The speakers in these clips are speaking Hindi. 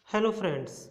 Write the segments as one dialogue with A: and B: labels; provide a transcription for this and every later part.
A: हेलो फ्रेंड्स,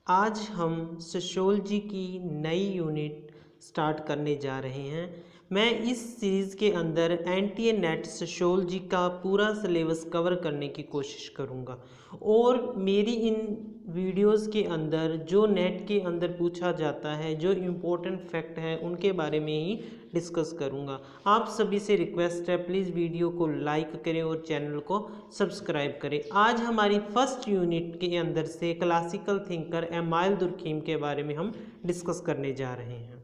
A: आज हम सोशियोलॉजी की नई यूनिट स्टार्ट करने जा रहे हैं। मैं इस सीरीज़ के अंदर एनटीए नेट सोशियोलॉजी का पूरा सिलेबस कवर करने की कोशिश करूंगा और मेरी इन वीडियोस के अंदर जो नेट के अंदर पूछा जाता है, जो इम्पोर्टेंट फैक्ट है, उनके बारे में ही डिस्कस करूंगा। आप सभी से रिक्वेस्ट है, प्लीज़ वीडियो को लाइक करें और चैनल को सब्सक्राइब करें। आज हमारी फर्स्ट यूनिट के अंदर से क्लासिकल थिंकर एमाइल दुर्खीम के बारे में हम डिस्कस करने जा रहे हैं।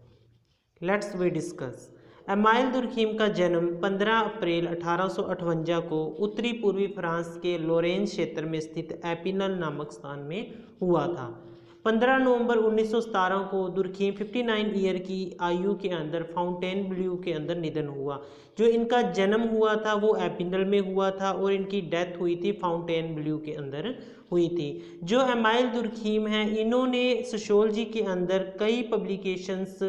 A: Let's we discuss. Emile Durkheim का जन्म 15 अप्रैल 1858 को उत्तरी पूर्वी फ्रांस के लोरेंज क्षेत्र में स्थित एपिनल नामक स्थान में हुआ था। 15 नवंबर 1917 को दुर्खीम 59 ईयर की आयु के अंदर फाउंटेनब्लेउ के अंदर निधन हुआ। जो इनका जन्म हुआ था वो एपिनल में हुआ था और इनकी डेथ हुई थी फाउंटेनब्लेउ के अंदर हुई थी। जो एमाइल दुर्खीम हैं, इन्होंने सोशियोलॉजी के अंदर कई पब्लिकेशंस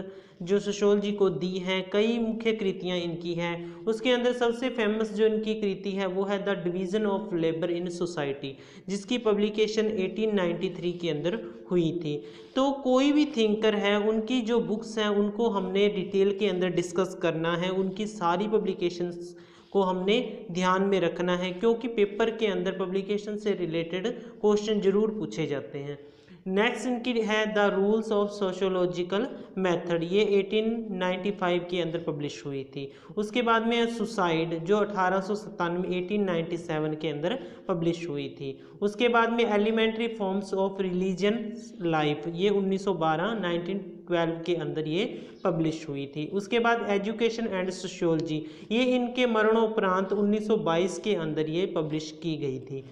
A: जो सोशियोलॉजी को दी हैं, कई मुख्य कृतियां इनकी हैं। उसके अंदर सबसे फेमस जो इनकी कृति है वो है the division of labour in society, जिसकी पब्लिकेशन 1893 के अंदर हुई थी। तो कोई भी थिंकर है, उनकी जो बुक्स हैं उनको हमने डिटेल के अंदर डिस्कस करना है, उनकी सारी पब्लिकेशंस को हमने ध्यान में रखना है, क्योंकि पेपर के अंदर पब्लिकेशन से रिलेटेड क्वेश्चन जरूर पूछे जाते हैं। नेक्स्ट इनकी है the rules of sociological method, ये 1895 के अंदर पब्लिश हुई थी। उसके बाद में सुसाइड जो 1897 के अंदर पब्लिश हुई थी। उसके बाद में elementary forms of religion life, ये 1912 के अंदर ये पब्लिश हुई थी। उसके बाद एजुकेशन एंड सोशियोलॉजी, ये इनके मरणोपरांत 1922 के अंदर ये पब्लिश की गई थी।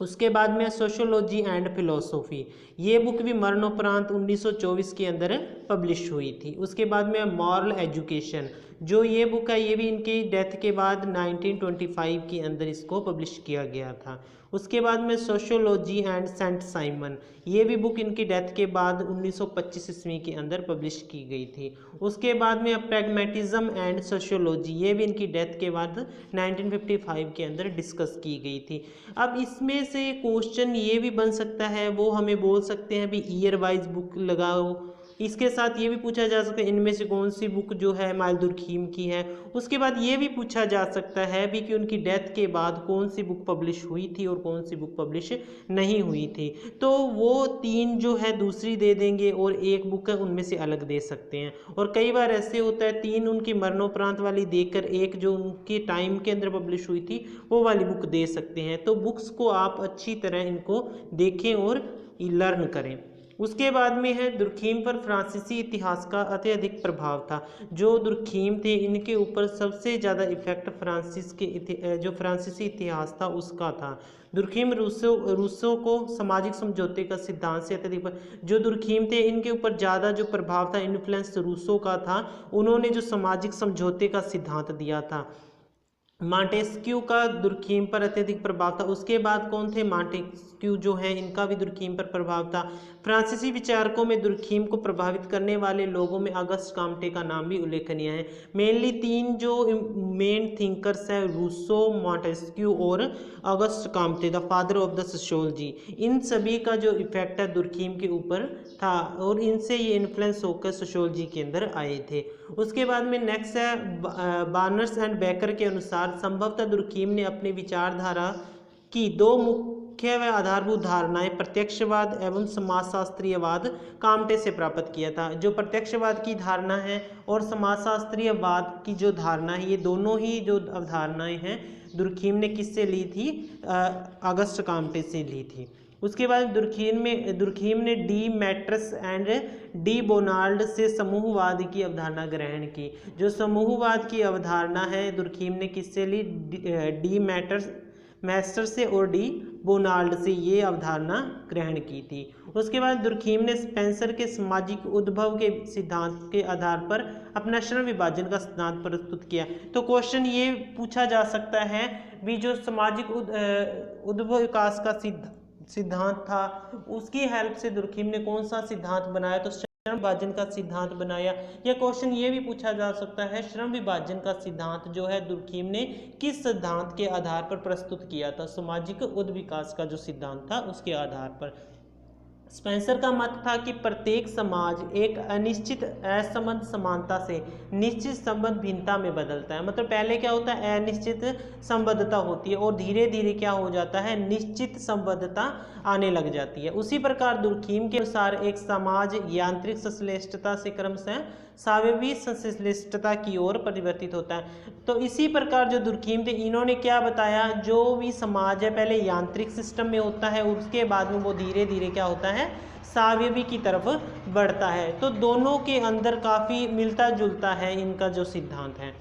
A: उसके बाद में सोशियोलॉजी एंड फिलोसॉफी, ये बुक भी मरणोपरांत 1924 के अंदर पब्लिश हुई थी। उसके बाद में मॉरल एजुकेशन, जो ये बुक है ये भी इनकी डेथ के बाद 1925 के अंदर इसको पब्लिश किया गया था। उसके बाद में सोशियोलॉजी एंड सेंट साइमन, ये भी बुक इनकी डेथ के बाद 1925 ईस्वी के अंदर पब्लिश की गई थी। उसके बाद में प्रैग्मेटिज्म एंड सोशियोलॉजी, ये भी इनकी डेथ के बाद 1955 के अंदर डिस्कस की गई थी। अब इसमें से क्वेश्चन ये भी बन सकता है, वो हमें बोल सकते हैं भी ईयर वाइज बुक लगाओ। इसके साथ ये भी पूछा जा सकता है इनमें से कौन सी बुक जो है एमाइल दुर्खीम की है। उसके बाद ये भी पूछा जा सकता है भी कि उनकी डेथ के बाद कौन सी बुक पब्लिश हुई थी और कौन सी बुक पब्लिश नहीं हुई थी। तो वो तीन जो है दूसरी दे देंगे और एक बुक है उनमें से अलग दे सकते हैं। और कई बार ऐसे होता है तीन उनकी मरणोपरांत वाली देकर एक जो उनके टाइम के अंदर पब्लिश हुई थी वो वाली बुक दे सकते हैं। तो बुक्स को आप अच्छी तरह इनको देखें और लर्न करें। उसके बाद में है दुर्खीम पर फ्रांसीसी इतिहास का अत्यधिक प्रभाव था। जो दुर्खीम थे इनके ऊपर सबसे ज़्यादा इफेक्ट जो फ्रांसीसी इतिहास था उसका था। दुर्खीम रूसो को सामाजिक समझौते का सिद्धांत से अत्यधिक जो दुर्खीम थे इनके ऊपर ज़्यादा जो प्रभाव था, इन्फ्लुएंस रूसो का था। उन्होंने जो सामाजिक समझौते का सिद्धांत दिया था। मॉन्टेस्क्यू का दुर्खीम पर अत्यधिक प्रभाव था। उसके बाद कौन थे? मॉन्टेस्क्यू जो है इनका भी दुर्खीम पर प्रभाव था। फ्रांसीसी विचारकों में दुर्खीम को प्रभावित करने वाले लोगों में अगस्त काम्टे का नाम भी उल्लेखनीय है। मेनली तीन जो मेन थिंकर्स हैं, रूसो, मॉन्टेस्क्यू और Auguste Comte, the father of the sociology, इन सभी का जो इफेक्ट है दुर्खीम के ऊपर था और इनसे ये इन्फ्लुएंस होकर सोशियोलॉजी के अंदर आए थे। उसके बाद में नेक्स्ट है बार्नस एंड बेकर के अनुसार संभवतः दुर्खीम ने अपनी विचारधारा की दो मुख्य व आधारभूत धारणाएं प्रत्यक्षवाद एवं समाजशास्त्रीयवाद काम्टे से प्राप्त किया था। जो प्रत्यक्षवाद की धारणा है और समाजशास्त्रीयवाद की जो धारणा है, ये दोनों ही जो अवधारणाएं हैं दुर्खीम ने किससे ली थी? अगस्त काम्टे से ली थी। उसके बाद दुर्खीम ने डी मैट्रस एंड डी बोनाल्ड से समूहवाद की अवधारणा ग्रहण की। जो समूहवाद की अवधारणा है दुर्खीम ने किससे ली? डी मैस्टर से और डी बोनाल्ड से ये अवधारणा ग्रहण की थी। उसके बाद दुर्खीम ने स्पेंसर के सामाजिक उद्भव के सिद्धांत के आधार पर अपना श्रम विभाजन का सिद्धांत प्रस्तुत किया। तो क्वेश्चन ये पूछा जा सकता है भी जो सामाजिक उद्भव विकास का सिद्धांत था उसकी हेल्प से दुर्खीम ने कौन सा सिद्धांत बनाया? तो श्रम विभाजन का सिद्धांत बनाया। या क्वेश्चन ये भी पूछा जा सकता है, श्रम विभाजन का सिद्धांत जो है दुर्खीम ने किस सिद्धांत के आधार पर प्रस्तुत किया था? सामाजिक उद्विकास का जो सिद्धांत था उसके आधार पर। स्पेंसर का मत था कि प्रत्येक समाज एक अनिश्चित असंबद्ध समानता से निश्चित संबद्ध भिन्नता में बदलता है। मतलब पहले क्या होता है, अनिश्चित संबद्धता होती है और धीरे धीरे क्या हो जाता है, निश्चित संबद्धता आने लग जाती है। उसी प्रकार दुर्खीम के अनुसार एक समाज यांत्रिक संश्लिष्टता से क्रमशः स्वायवीय संश्लिष्टता की ओर परिवर्तित होता है। तो इसी प्रकार जो दुर्खीम थे इन्होंने क्या बताया, जो भी समाज है पहले यांत्रिक सिस्टम में होता है, उसके बाद में वो धीरे धीरे क्या होता है, स्वायवी की तरफ बढ़ता है। तो दोनों के अंदर काफ़ी मिलता जुलता है इनका जो सिद्धांत है।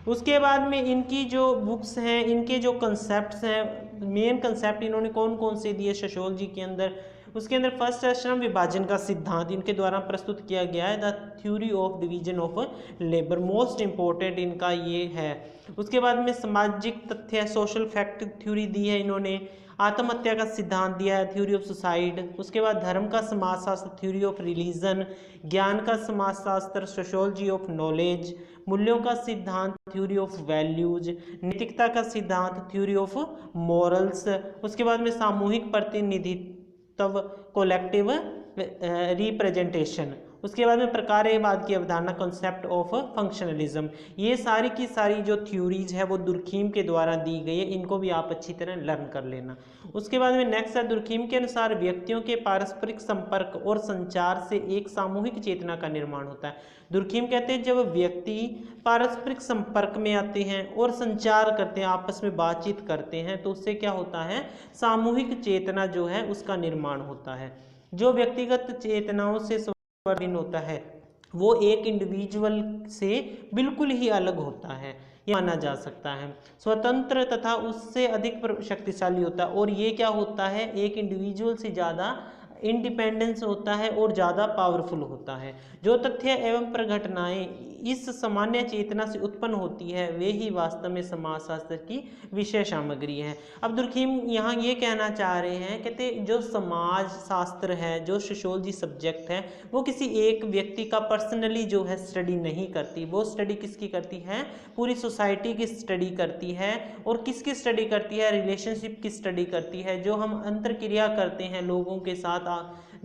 A: उसके बाद में इनकी जो बुक्स हैं, इनके जो कंसेप्ट्स हैं, मेन कंसेप्ट इन्होंने कौन कौन से दिए सोशियोलॉजी के अंदर, उसके अंदर फर्स्ट है श्रम विभाजन का सिद्धांत, इनके द्वारा प्रस्तुत किया गया है। The theory of division of labour, most important इनका ये है। उसके बाद में सामाजिक तथ्य सोशल फैक्ट थ्योरी दी है इन्होंने। आत्महत्या का सिद्धांत दिया है, थ्योरी ऑफ सुसाइड। उसके बाद धर्म का समाजशास्त्र, थ्योरी ऑफ रिलीजन। ज्ञान का समाजशास्त्र, सोशियोलॉजी ऑफ नॉलेज। मूल्यों का सिद्धांत, थ्योरी ऑफ वैल्यूज। नैतिकता का सिद्धांत, थ्योरी ऑफ मॉरल्स। उसके बाद में सामूहिक प्रतिनिधित्व, कोलेक्टिव रिप्रेजेंटेशन। उसके बाद में प्रकार्यवाद की अवधारणा, कॉन्सेप्ट ऑफ फंक्शनलिज्म। ये सारी की सारी जो थ्योरीज है वो दुर्खीम के द्वारा दी गई है, इनको भी आप अच्छी तरह लर्न कर लेना। उसके बाद में नेक्स्ट है, दुर्खीम के अनुसार व्यक्तियों के पारस्परिक संपर्क और संचार से एक सामूहिक चेतना का निर्माण होता है। दुर्खीम कहते हैं जब व्यक्ति पारस्परिक संपर्क में आते हैं और संचार करते हैं, आपस में बातचीत करते हैं, तो उससे क्या होता है, सामूहिक चेतना जो है उसका निर्माण होता है। जो व्यक्तिगत चेतनाओं से स्वाधीन होता है वो एक इंडिविजुअल से बिल्कुल ही अलग होता है, ये माना जा सकता है। स्वतंत्र तथा उससे अधिक शक्तिशाली होता है, और ये क्या होता है, एक इंडिविजुअल से ज़्यादा इंडिपेंडेंस होता है और ज़्यादा पावरफुल होता है। जो तथ्य एवं प्रघटनाएं इस सामान्य चेतना से उत्पन्न होती है वे ही वास्तव में समाजशास्त्र की विषय सामग्री है। अब दुर्खीम यहाँ ये कहना चाह रहे हैं, कहते जो समाज शास्त्र है, जो सोशियोलॉजी सब्जेक्ट है, वो किसी एक व्यक्ति का पर्सनली जो है स्टडी नहीं करती, वो स्टडी किसकी करती है, पूरी सोसाइटी की स्टडी करती है। और किसकी स्टडी करती है, रिलेशनशिप की स्टडी करती है। जो हम अंतरक्रिया करते हैं लोगों के साथ,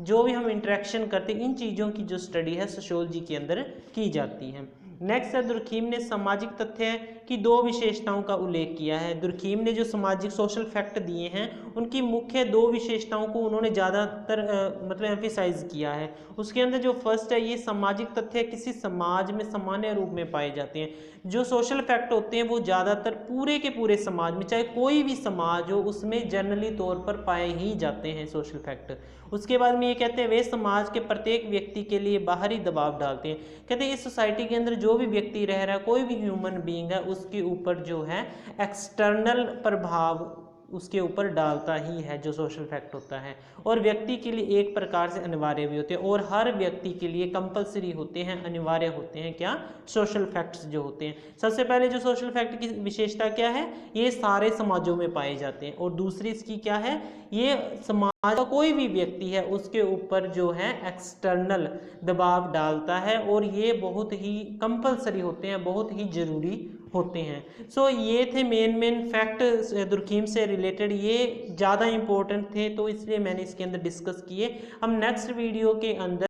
A: जो भी हम इंटरेक्शन करते हैं, इन चीज़ों की जो स्टडी है सोशियोलॉजी के अंदर की जाती है। नेक्स्ट है, दुर्खीम ने सामाजिक तथ्य की दो विशेषताओं का उल्लेख किया है। दुर्खीम ने जो सामाजिक सोशल फैक्ट दिए हैं उनकी मुख्य दो विशेषताओं को उन्होंने ज़्यादातर मतलब एम्फिसाइज किया है। उसके अंदर जो फर्स्ट है, ये सामाजिक तथ्य किसी समाज में सामान्य रूप में पाए जाते हैं। जो सोशल फैक्ट होते हैं वो ज़्यादातर पूरे के पूरे समाज में, चाहे कोई भी समाज हो, उसमें जनरली तौर पर पाए ही जाते हैं सोशल फैक्ट। उसके बाद में ये कहते हैं वे समाज के प्रत्येक व्यक्ति के लिए बाहरी दबाव डालते हैं। कहते हैं इस सोसाइटी के अंदर जो भी व्यक्ति रह रहा है, कोई भी ह्यूमन बीइंग है, उसके ऊपर जो है एक्सटर्नल प्रभाव उसके ऊपर डालता ही है, जो सोशल फैक्ट होता है। और व्यक्ति के लिए एक प्रकार से अनिवार्य भी होते हैं, और हर व्यक्ति के लिए कंपलसरी होते हैं, अनिवार्य होते हैं। क्या, सोशल फैक्ट्स जो होते हैं। सबसे पहले जो सोशल फैक्ट की विशेषता क्या है, ये सारे समाजों में पाए जाते हैं। और दूसरी इसकी क्या है, ये समाज का कोई भी व्यक्ति है उसके ऊपर जो है एक्सटर्नल दबाव डालता है, और ये बहुत ही कंपलसरी होते हैं, बहुत ही जरूरी होते हैं। सो ये थे मेन फैक्ट दुर्खीम से रिलेटेड, ये ज़्यादा इंपॉर्टेंट थे तो इसलिए मैंने इसके अंदर डिस्कस किए। हम नेक्स्ट वीडियो के अंदर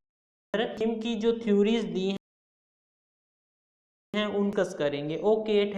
A: दुर्खीम की जो थ्योरीज दी हैं उन डिस्कस करेंगे। Okay, thank